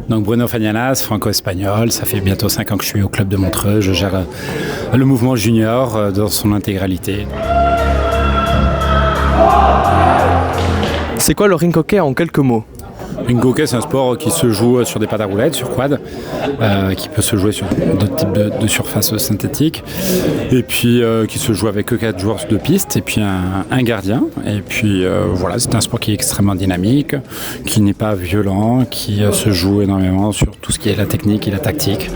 Donc Bruno Fagnanas, franco-espagnol, ça fait bientôt 5 ans que je suis au club de Montreux, je gère le mouvement junior dans son intégralité. C'est quoi le ring hockey en quelques mots ? Ring hockey, c'est un sport qui se joue sur des pattes à roulettes, sur quad, qui peut se jouer sur d'autres types de surfaces synthétiques, et puis qui se joue avec 4 joueurs de piste, et puis un gardien. Et puis voilà, c'est un sport qui est extrêmement dynamique, qui n'est pas violent, qui se joue énormément sur tout ce qui est la technique et la tactique.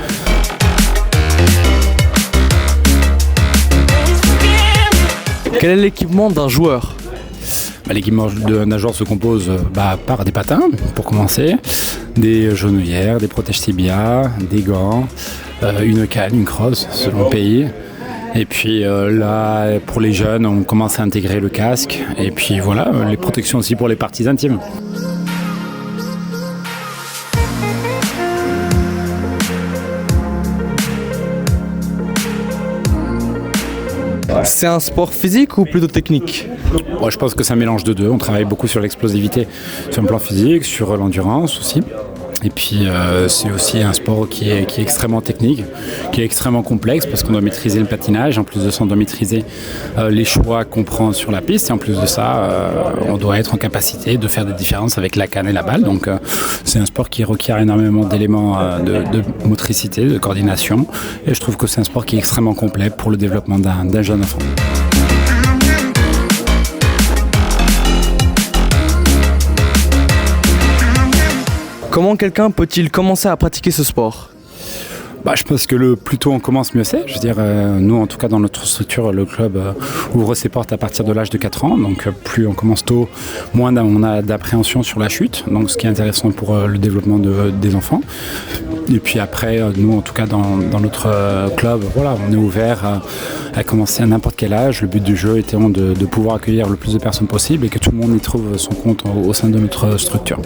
Quel est l'équipement d'un joueur ? L'équipement d'un joueur se compose par des patins, pour commencer, des genouillères, des protèges tibia, des gants, une canne, une crosse, selon le pays. Et puis là, pour les jeunes, on commence à intégrer le casque. Et puis voilà, les protections aussi pour les parties intimes. C'est un sport physique ou plutôt technique ? Moi, je pense que c'est un mélange de deux. On travaille beaucoup sur l'explosivité, sur le plan physique, sur l'endurance aussi. Et puis c'est aussi un sport qui est extrêmement technique, qui est extrêmement complexe parce qu'on doit maîtriser le patinage. En plus de ça, on doit maîtriser les choix qu'on prend sur la piste. Et en plus de ça, on doit être en capacité de faire des différences avec la canne et la balle. Donc c'est un sport qui requiert énormément d'éléments de motricité, de coordination. Et je trouve que c'est un sport qui est extrêmement complet pour le développement d'un jeune enfant. Comment quelqu'un peut-il commencer à pratiquer ce sport ? Je pense que le plus tôt on commence, mieux c'est. Je veux dire, nous, en tout cas, dans notre structure, le club ouvre ses portes à partir de l'âge de 4 ans. Donc, plus on commence tôt, moins on a d'appréhension sur la chute. Donc, ce qui est intéressant pour le développement des enfants. Et puis après, nous, en tout cas, dans notre club, voilà, on est ouvert à commencer à n'importe quel âge. Le but du jeu étant de pouvoir accueillir le plus de personnes possible et que tout le monde y trouve son compte au sein de notre structure.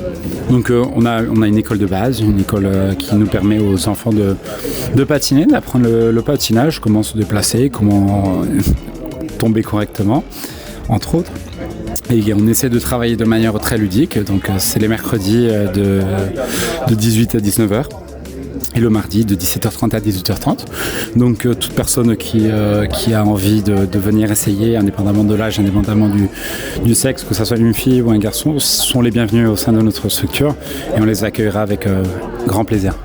Donc, on a une école de base, une école qui nous permet aux enfants de patiner, d'apprendre le patinage, comment se déplacer, comment tomber correctement, entre autres. Et on essaie de travailler de manière très ludique, donc c'est les mercredis de 18 à 19h et le mardi de 17h30 à 18h30. Donc toute personne qui a envie de venir essayer, indépendamment de l'âge, indépendamment du sexe, que ce soit une fille ou un garçon, sont les bienvenus au sein de notre structure et on les accueillera avec grand plaisir.